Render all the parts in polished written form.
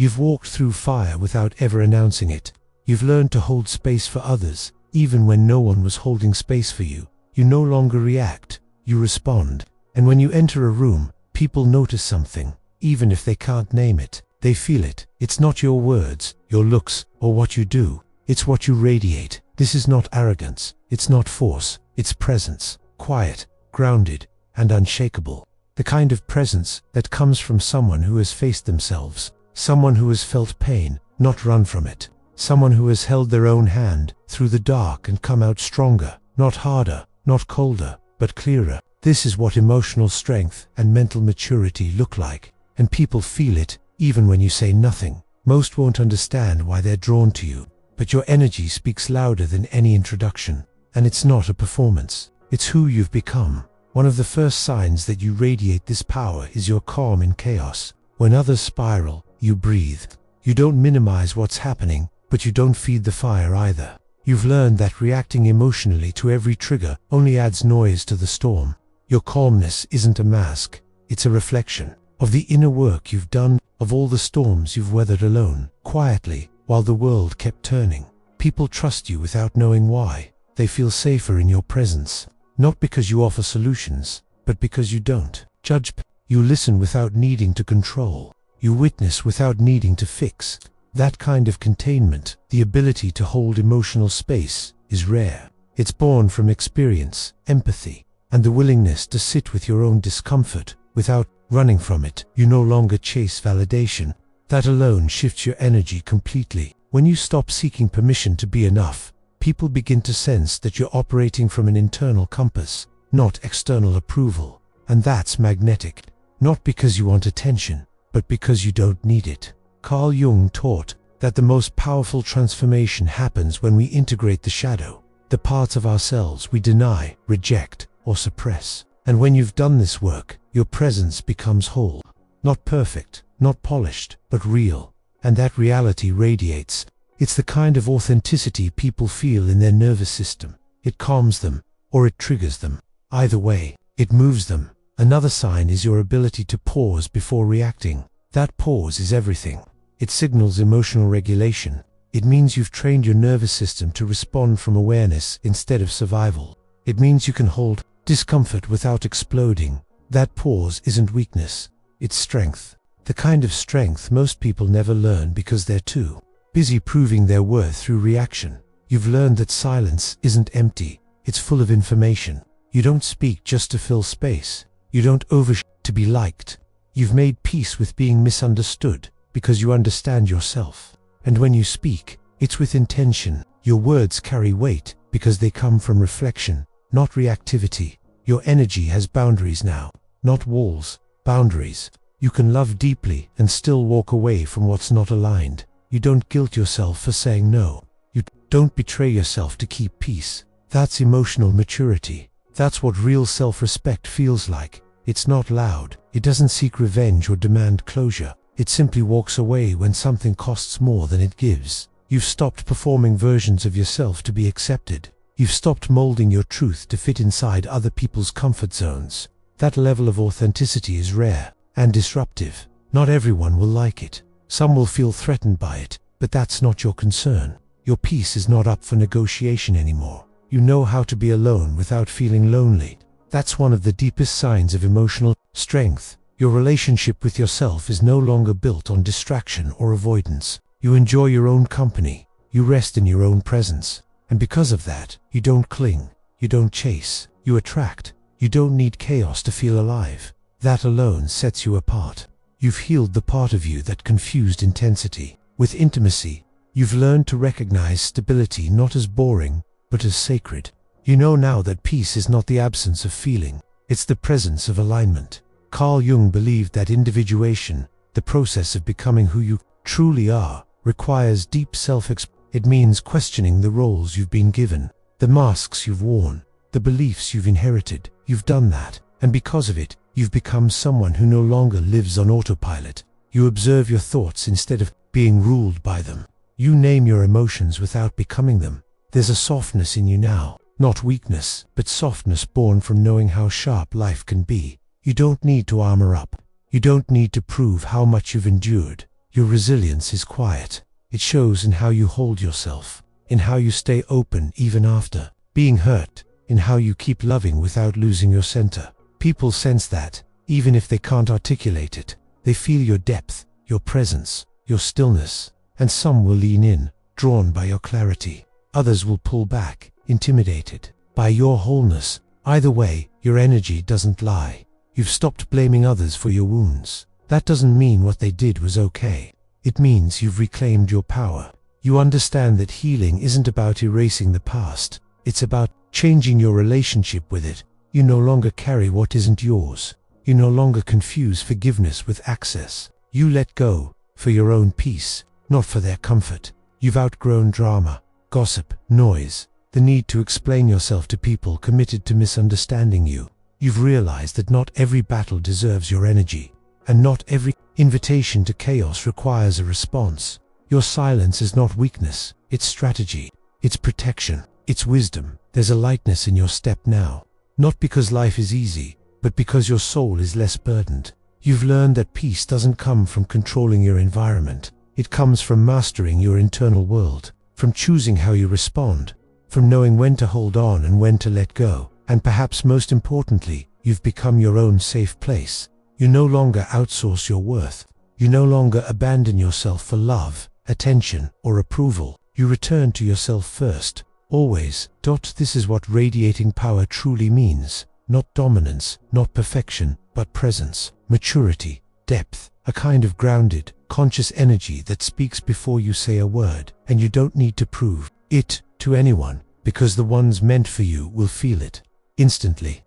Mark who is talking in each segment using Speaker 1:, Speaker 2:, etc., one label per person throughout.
Speaker 1: You've walked through fire without ever announcing it. You've learned to hold space for others, even when no one was holding space for you. You no longer react, you respond. And when you enter a room, people notice something, even if they can't name it. They feel it. It's not your words, your looks, or what you do. It's what you radiate. This is not arrogance. It's not force. It's presence. Quiet, grounded, and unshakable. The kind of presence that comes from someone who has faced themselves. Someone who has felt pain, not run from it. Someone who has held their own hand through the dark and come out stronger, not harder, not colder, but clearer. This is what emotional strength and mental maturity look like. And people feel it, even when you say nothing. Most won't understand why they're drawn to you, but your energy speaks louder than any introduction. And it's not a performance. It's who you've become. One of the first signs that you radiate this power is your calm in chaos. When others spiral, you breathe. You don't minimize what's happening, but you don't feed the fire either. You've learned that reacting emotionally to every trigger only adds noise to the storm. Your calmness isn't a mask, it's a reflection of the inner work you've done, of all the storms you've weathered alone, quietly, while the world kept turning. People trust you without knowing why. They feel safer in your presence, not because you offer solutions, but because you don't judge. You listen without needing to control. You witness without needing to fix. That kind of containment, the ability to hold emotional space, is rare. It's born from experience, empathy, and the willingness to sit with your own discomfort without running from it. You no longer chase validation. That alone shifts your energy completely. When you stop seeking permission to be enough, people begin to sense that you're operating from an internal compass, not external approval. And that's magnetic. Not because you want attention, but because you don't need it. Carl Jung taught that the most powerful transformation happens when we integrate the shadow, the parts of ourselves we deny, reject, or suppress. And when you've done this work, your presence becomes whole. Not perfect, not polished, but real. And that reality radiates. It's the kind of authenticity people feel in their nervous system. It calms them, or it triggers them. Either way, it moves them. Another sign is your ability to pause before reacting. That pause is everything. It signals emotional regulation. It means you've trained your nervous system to respond from awareness instead of survival. It means you can hold discomfort without exploding. That pause isn't weakness, it's strength. The kind of strength most people never learn because they're too busy proving their worth through reaction. You've learned that silence isn't empty, it's full of information. You don't speak just to fill space. You don't to be liked. You've made peace with being misunderstood because you understand yourself. And when you speak, it's with intention. Your words carry weight because they come from reflection, not reactivity. Your energy has boundaries now, not walls, boundaries. You can love deeply and still walk away from what's not aligned. You don't guilt yourself for saying no. You don't betray yourself to keep peace. That's emotional maturity. That's what real self-respect feels like. It's not loud. It doesn't seek revenge or demand closure. It simply walks away when something costs more than it gives. You've stopped performing versions of yourself to be accepted. You've stopped molding your truth to fit inside other people's comfort zones. That level of authenticity is rare and disruptive. Not everyone will like it. Some will feel threatened by it, but that's not your concern. Your peace is not up for negotiation anymore. You know how to be alone without feeling lonely. That's one of the deepest signs of emotional strength. Your relationship with yourself is no longer built on distraction or avoidance. You enjoy your own company. You rest in your own presence. And because of that, you don't cling. You don't chase. You attract. You don't need chaos to feel alive. That alone sets you apart. You've healed the part of you that confused intensity with intimacy. You've learned to recognize stability not as boring, but as sacred. You know now that peace is not the absence of feeling, it's the presence of alignment. Carl Jung believed that individuation, the process of becoming who you truly are, requires deep self-expression. It means questioning the roles you've been given, the masks you've worn, the beliefs you've inherited. You've done that, and because of it, you've become someone who no longer lives on autopilot. You observe your thoughts instead of being ruled by them. You name your emotions without becoming them. There's a softness in you now, not weakness, but softness born from knowing how sharp life can be. You don't need to armor up. You don't need to prove how much you've endured. Your resilience is quiet. It shows in how you hold yourself, in how you stay open even after being hurt, in how you keep loving without losing your center. People sense that, even if they can't articulate it. They feel your depth, your presence, your stillness, and some will lean in, drawn by your clarity. Others will pull back, intimidated by your wholeness. Either way, your energy doesn't lie. You've stopped blaming others for your wounds. That doesn't mean what they did was okay. It means you've reclaimed your power. You understand that healing isn't about erasing the past. It's about changing your relationship with it. You no longer carry what isn't yours. You no longer confuse forgiveness with access. You let go for your own peace, not for their comfort. You've outgrown drama, gossip, noise, the need to explain yourself to people committed to misunderstanding you. You've realized that not every battle deserves your energy, and not every invitation to chaos requires a response. Your silence is not weakness, it's strategy, it's protection, it's wisdom. There's a lightness in your step now, not because life is easy, but because your soul is less burdened. You've learned that peace doesn't come from controlling your environment. It comes from mastering your internal world, from choosing how you respond, from knowing when to hold on and when to let go. And perhaps most importantly, you've become your own safe place. You no longer outsource your worth. You no longer abandon yourself for love, attention, or approval. You return to yourself first, always. This is what radiating power truly means. Not dominance, not perfection, but presence, maturity, depth, a kind of grounded, conscious energy that speaks before you say a word, and you don't need to prove it to anyone, because the ones meant for you will feel it instantly.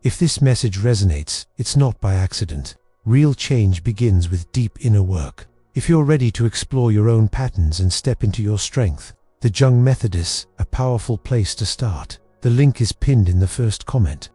Speaker 1: If this message resonates, it's not by accident. Real change begins with deep inner work. If you're ready to explore your own patterns and step into your strength, the Jung method is a powerful place to start. The link is pinned in the first comment.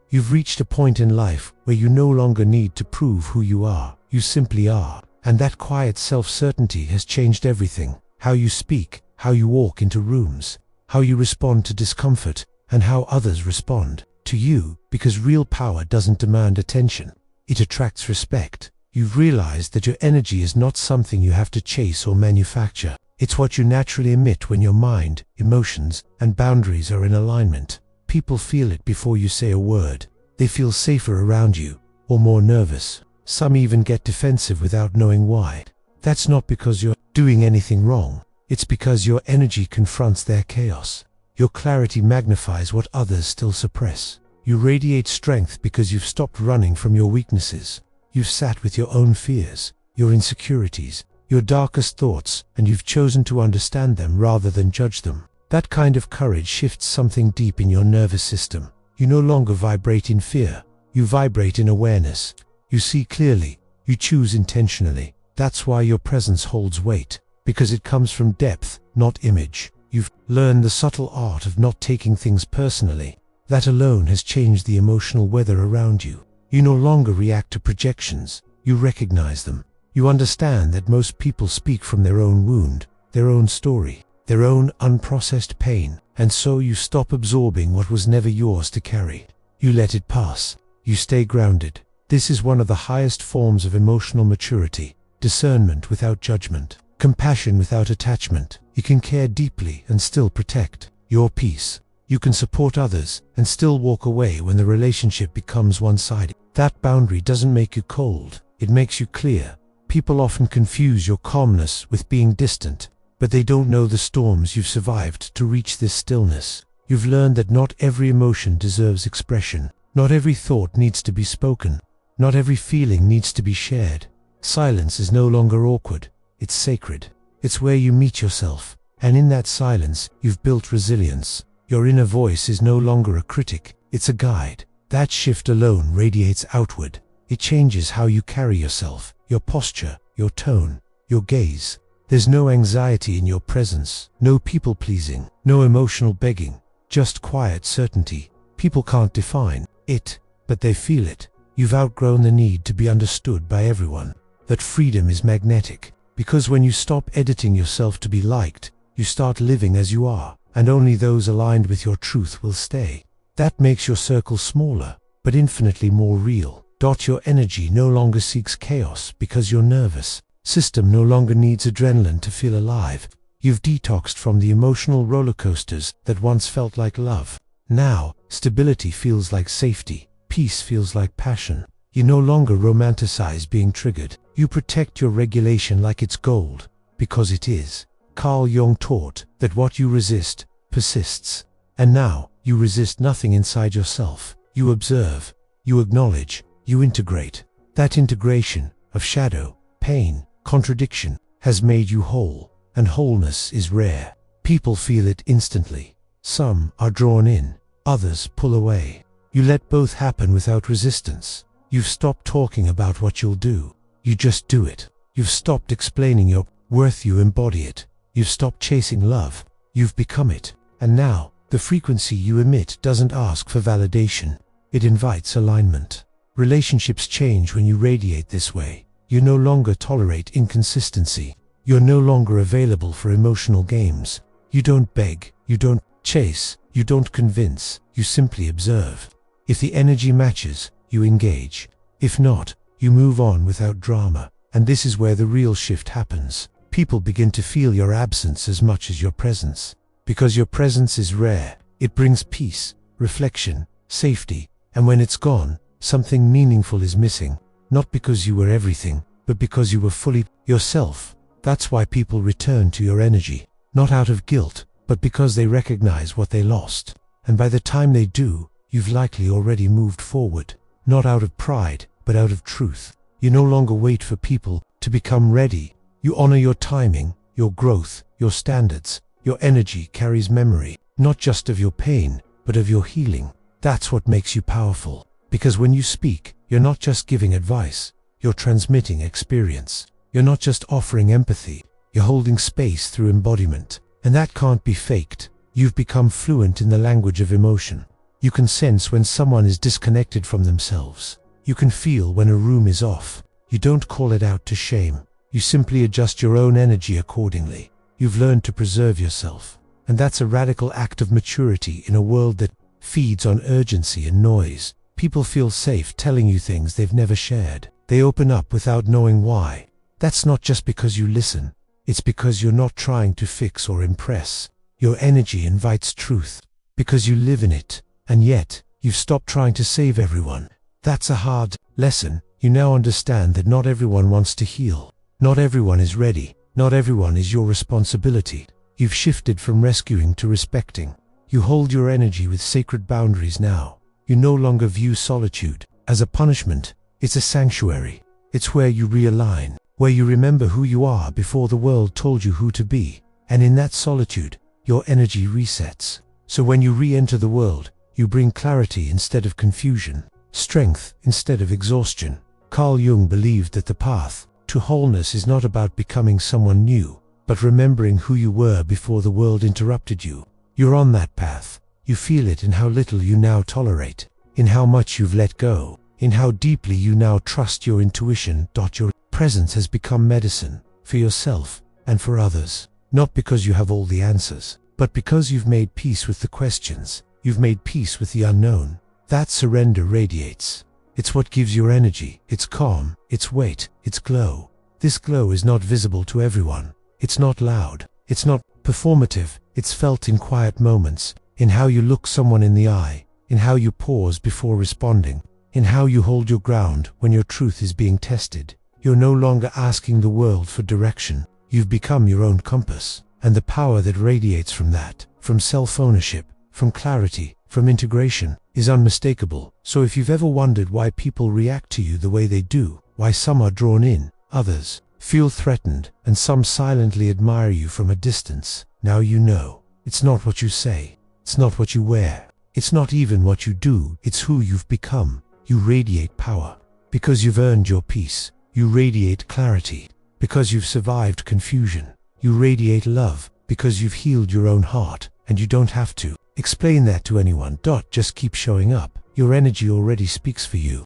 Speaker 1: You've reached a point in life where you no longer need to prove who you are. You simply are. And that quiet self-certainty has changed everything. How you speak, how you walk into rooms, how you respond to discomfort, and how others respond to you, because real power doesn't demand attention. It attracts respect. You've realized that your energy is not something you have to chase or manufacture. It's what you naturally emit when your mind, emotions, and boundaries are in alignment. People feel it before you say a word. They feel safer around you, or more nervous. Some even get defensive without knowing why. That's not because you're doing anything wrong. It's because your energy confronts their chaos. Your clarity magnifies what others still suppress. You radiate strength because you've stopped running from your weaknesses. You've sat with your own fears, your insecurities, your darkest thoughts, and you've chosen to understand them rather than judge them. That kind of courage shifts something deep in your nervous system. You no longer vibrate in fear. You vibrate in awareness. You see clearly. You choose intentionally. That's why your presence holds weight, because it comes from depth, not image. You've learned the subtle art of not taking things personally. That alone has changed the emotional weather around you. You no longer react to projections. You recognize them. You understand that most people speak from their own wound, their own story, their own unprocessed pain, and so you stop absorbing what was never yours to carry. You let it pass. You stay grounded. This is one of the highest forms of emotional maturity. Discernment without judgment. Compassion without attachment. You can care deeply and still protect your peace. You can support others and still walk away when the relationship becomes one-sided. That boundary doesn't make you cold. It makes you clear. People often confuse your calmness with being distant, but they don't know the storms you've survived to reach this stillness. You've learned that not every emotion deserves expression. Not every thought needs to be spoken. Not every feeling needs to be shared. Silence is no longer awkward. It's sacred. It's where you meet yourself, and in that silence, you've built resilience. Your inner voice is no longer a critic, it's a guide. That shift alone radiates outward. It changes how you carry yourself, your posture, your tone, your gaze. There's no anxiety in your presence, no people-pleasing, no emotional begging, just quiet certainty. People can't define it, but they feel it. You've outgrown the need to be understood by everyone. That freedom is magnetic. Because when you stop editing yourself to be liked, you start living as you are, and only those aligned with your truth will stay. That makes your circle smaller, but infinitely more real. Your energy no longer seeks chaos because you're nervous. system no longer needs adrenaline to feel alive. You've detoxed from the emotional roller coasters that once felt like love. Now, stability feels like safety. Peace feels like passion. You no longer romanticize being triggered. You protect your regulation like it's gold, because it is. Carl Jung taught that what you resist persists. And now, you resist nothing inside yourself. You observe, you acknowledge, you integrate. That integration of shadow, pain, contradiction has made you whole, and wholeness is rare. People feel it instantly. Some are drawn in, others pull away. You let both happen without resistance. You've stopped talking about what you'll do. You just do it. You've stopped explaining your worth, you embody it. You've stopped chasing love. You've become it. And now, the frequency you emit doesn't ask for validation. It invites alignment. Relationships change when you radiate this way. You no longer tolerate inconsistency. You're no longer available for emotional games. You don't beg. You don't chase. You don't convince. You simply observe. If the energy matches, you engage. If not, you move on without drama. And this is where the real shift happens. People begin to feel your absence as much as your presence. Because your presence is rare, it brings peace, reflection, safety, and when it's gone, something meaningful is missing. Not because you were everything, but because you were fully yourself. That's why people return to your energy, not out of guilt, but because they recognize what they lost. And by the time they do, you've likely already moved forward, not out of pride, but out of truth. You no longer wait for people to become ready. You honor your timing, your growth, your standards. Your energy carries memory, not just of your pain, but of your healing. That's what makes you powerful. Because when you speak, you're not just giving advice, you're transmitting experience. You're not just offering empathy, you're holding space through embodiment. And that can't be faked. You've become fluent in the language of emotion. You can sense when someone is disconnected from themselves. You can feel when a room is off. You don't call it out to shame. You simply adjust your own energy accordingly. You've learned to preserve yourself. And that's a radical act of maturity in a world that feeds on urgency and noise. People feel safe telling you things they've never shared. They open up without knowing why. That's not just because you listen. It's because you're not trying to fix or impress. Your energy invites truth, because you live in it. And yet, you've stopped trying to save everyone. That's a hard lesson. You now understand that not everyone wants to heal. Not everyone is ready. Not everyone is your responsibility. You've shifted from rescuing to respecting. You hold your energy with sacred boundaries now. You no longer view solitude as a punishment. It's a sanctuary. It's where you realign, where you remember who you are before the world told you who to be. And in that solitude, your energy resets. So when you re-enter the world, you bring clarity instead of confusion, strength instead of exhaustion. Carl Jung believed that the path to wholeness is not about becoming someone new, but remembering who you were before the world interrupted you. You're on that path. You feel it in how little you now tolerate, in how much you've let go, in how deeply you now trust your intuition. Your presence has become medicine for yourself and for others, not because you have all the answers, but because you've made peace with the questions. You've made peace with the unknown. That surrender radiates. It's what gives your energy, its calm, its weight, its glow. This glow is not visible to everyone. It's not loud. It's not performative. It's felt in quiet moments, in how you look someone in the eye, in how you pause before responding, in how you hold your ground when your truth is being tested. You're no longer asking the world for direction. You've become your own compass. And the power that radiates from that, from self-ownership, from clarity, from integration, is unmistakable. So if you've ever wondered why people react to you the way they do, why some are drawn in, others feel threatened, and some silently admire you from a distance, now you know. It's not what you say. It's not what you wear. It's not even what you do. It's who you've become. You radiate power. Because you've earned your peace. You radiate clarity. Because you've survived confusion. You radiate love. Because you've healed your own heart. And you don't have to explain that to anyone. Just keep showing up. Your energy already speaks for you.